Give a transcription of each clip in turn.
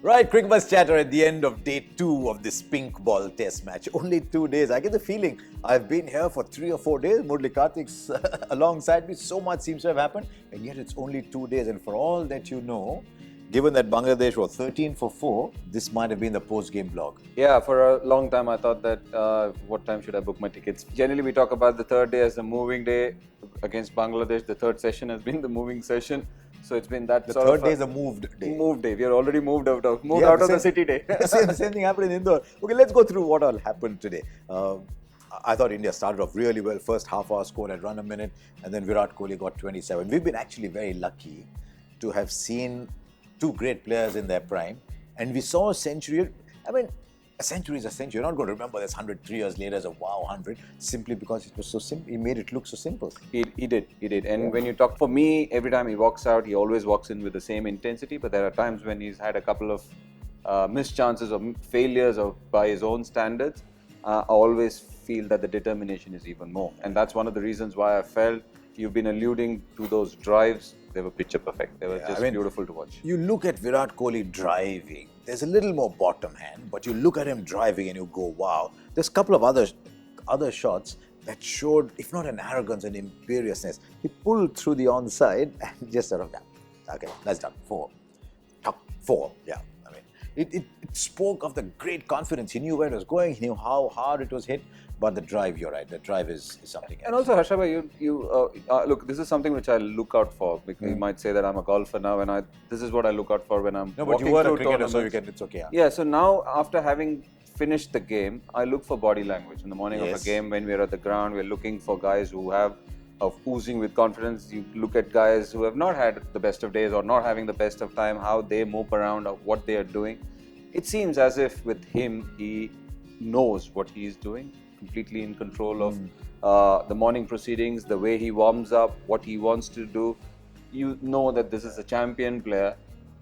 Right, Cricbuzz Chatter at the end of day 2 of this pink ball test match. Only 2 days. I get the feeling I've been here for 3 or 4 days. Murali Kartik's alongside me. So much seems to have happened. And yet it's only 2 days. And for all that you know, given that Bangladesh was 13 for 4, this might have been the post-game vlog. Yeah, for a long time I thought that what time should I book my tickets? Generally we talk about the third day as the moving day against Bangladesh. The third session has been the moving session. So it's been that The sort third of day is a moved day. Moved day. We are already moved out of the city day. same thing happened in Indore. Okay, let's go through what all happened today. I thought India started off really well. First half hour scored at run a minute, and then Virat Kohli got 27. We've been actually very lucky to have seen two great players in their prime, and we saw a century. I mean, a century is a century. You're not going to remember this 103 years later as a wow 100 simply because it was so simple. He made it look so simple. He did. And when you talk, for me, every time he walks out, he always walks in with the same intensity. But there are times when he's had a couple of missed chances or failures by his own standards. I always feel that the determination is even more. And that's one of the reasons why I felt you've been alluding to those drives. They were picture perfect. They were just beautiful to watch. You look at Virat Kohli driving. There's a little more bottom hand, but you look at him driving and you go, wow. There's a couple of other shots that showed, if not an arrogance, an imperiousness. He pulled through the onside and just sort of, okay, that's done. 4. Yeah. I mean, it spoke of the great confidence. He knew where it was going. He knew how hard it was hit. But the drive, you're right. The drive is something else. And also, Harsha, look, this is something which I look out for. Because you might say that I'm a golfer now, and this is what I look out for when I'm but you were a cricketer, so it's okay. Yeah, so now after having finished the game, I look for body language. In the morning of a game, when we're at the ground, we're looking for guys who have oozing with confidence. You look at guys who have not had the best of days or not having the best of time, how they move around, or what they are doing. It seems as if with him, he knows what he is doing. Completely in control of the morning proceedings, the way he warms up, what he wants to do. You know that this is a champion player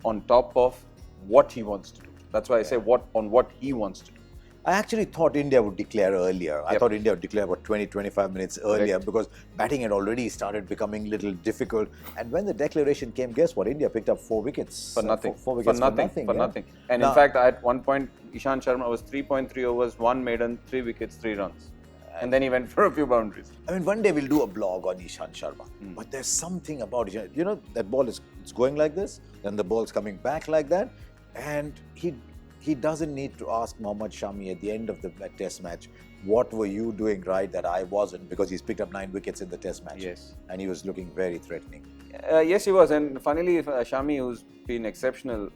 on top of what he wants to do. That's why I say what he wants to do. I actually thought India would declare earlier. I thought India would declare about 20-25 minutes earlier because batting had already started becoming a little difficult. And when the declaration came, guess what? India picked up 4 wickets. For nothing. Four wickets for nothing. And in fact, at one point, Ishant Sharma was 3.3 overs, 1 maiden, 3 wickets, 3 runs. And then he went for a few boundaries. I mean, one day we'll do a blog on Ishant Sharma. But there's something about it. You know, that ball is going like this, then the ball's coming back like that. And he doesn't need to ask Mohammad Shami at the end of the test match, what were you doing right that I wasn't? Because he's picked up 9 wickets in the test match. Yes. And he was looking very threatening. Yes, he was. And funnily, Shami, who's been exceptional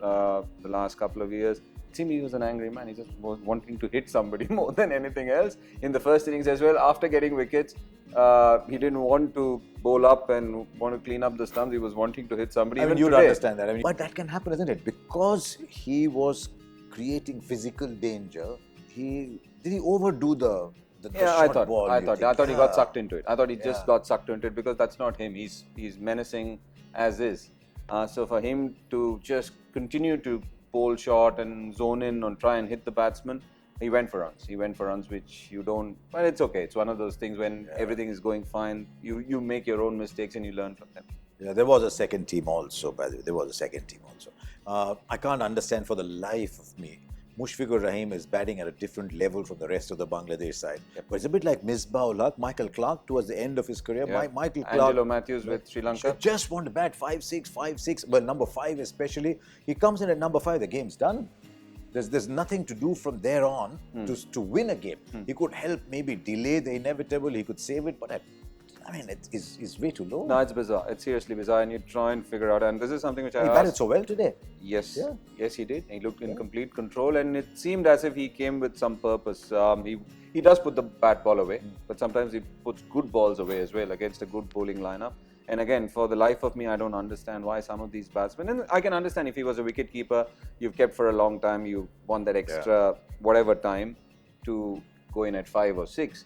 the last couple of years, it seemed he was an angry man. He just was wanting to hit somebody more than anything else. In the first innings as well, after getting wickets, he didn't want to bowl up and want to clean up the stumps. He was wanting to hit somebody. I mean, you'd understand that. But that can happen, isn't it? Because he was creating physical danger, did he overdo the short ball? I thought he got sucked into it. I thought he just got sucked into it because that's not him. He's menacing as is. So for him to just continue to bowl short and zone in and try and hit the batsman, he went for runs. He went for runs which you don't. But it's okay. It's one of those things when everything is going fine, you make your own mistakes and you learn from them. Yeah, there was a second team also, by the way. There was a second team also. I can't understand for the life of me. Mushfiqur Rahim is batting at a different level from the rest of the Bangladesh side. But it's a bit like Misbah-ul-Haq, Michael Clarke towards the end of his career. Michael Clarke. Angelo Matthews with Sri Lanka. Just want to bat 5-6. Well, number 5 especially. He comes in at number 5, the game's done. There's nothing to do from there on to win a game. He could help maybe delay the inevitable. He could save it, but it's way too low. No, it's bizarre. It's seriously bizarre, and you try and figure out. And this is something which I batted so well today. Yes, yes, he did. He looked in complete control, and it seemed as if he came with some purpose. He does put the bat ball away, but sometimes he puts good balls away as well against a good bowling lineup. And again, for the life of me, I don't understand why some of these batsmen. And I can understand if he was a wicketkeeper, you've kept for a long time, you want that extra whatever time to go in at 5 or 6.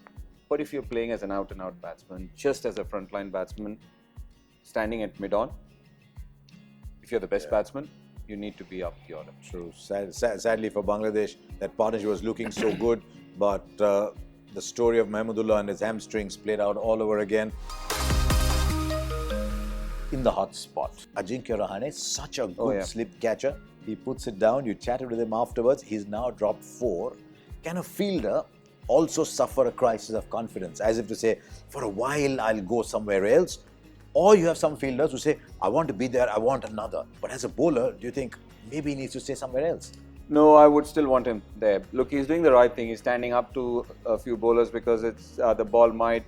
But if you're playing as an out-and-out batsman, just as a frontline batsman, standing at mid-on, if you're the best batsman, you need to be up the order. True. Sadly for Bangladesh, that partnership was looking so good, but the story of Mahmudullah and his hamstrings played out all over again. In the hot spot, Ajinkya Rahane, such a good slip catcher. He puts it down. You chatted with him afterwards. He's now dropped 4. Can a fielder also suffer a crisis of confidence, as if to say, for a while I'll go somewhere else? Or you have some fielders who say, I want to be there, I want another. But as a bowler, do you think maybe he needs to stay somewhere else? No, I would still want him there. Look, he's doing the right thing. He's standing up to a few bowlers because it's the ball might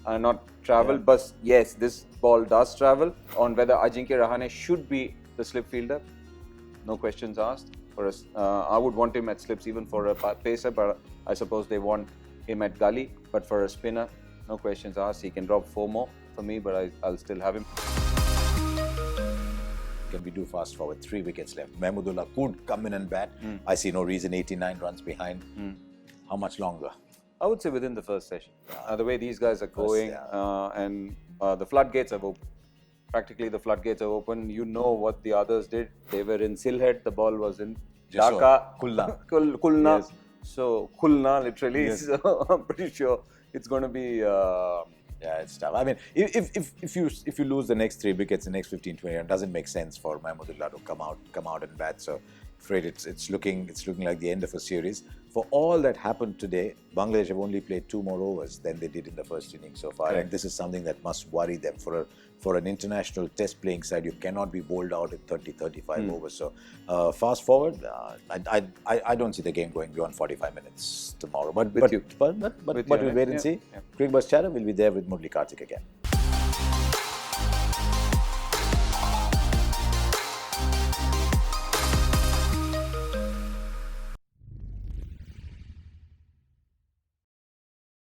not travel. But yes, this ball does travel. On whether Ajinkya Rahane should be the slip fielder, no questions asked. For us, I would want him at slips even for a pacer, but I suppose they want him at gully. But for a spinner, no questions asked. He can drop 4 more for me, but I'll still have him. Can we do fast forward? 3 wickets left. Mahmudullah could come in and bat. I see no reason. 89 runs behind. How much longer? I would say within the first session. The way these guys are going, and the floodgates have opened. Practically the floodgates are open. You know what the others did. They were in Sylhet. The ball was in Dhaka. Khulna. Yes. So Khulna literally. Yes. So I'm pretty sure it's going to be. Yeah, it's tough. I mean, if you lose the next 3 wickets in the next 15-20, it doesn't make sense for Mahmudullah to come out and bat. So, afraid it's looking like the end of a series. For all that happened today, Bangladesh have only played 2 more overs than they did in the first innings so far, and this is something that must worry them. For an international test playing side, you cannot be bowled out at 30-35 overs. So, fast forward, I don't see the game going beyond 45 minutes tomorrow. But we'll wait and see. Cricbuzz Chatter will be there with Murali Kartik again.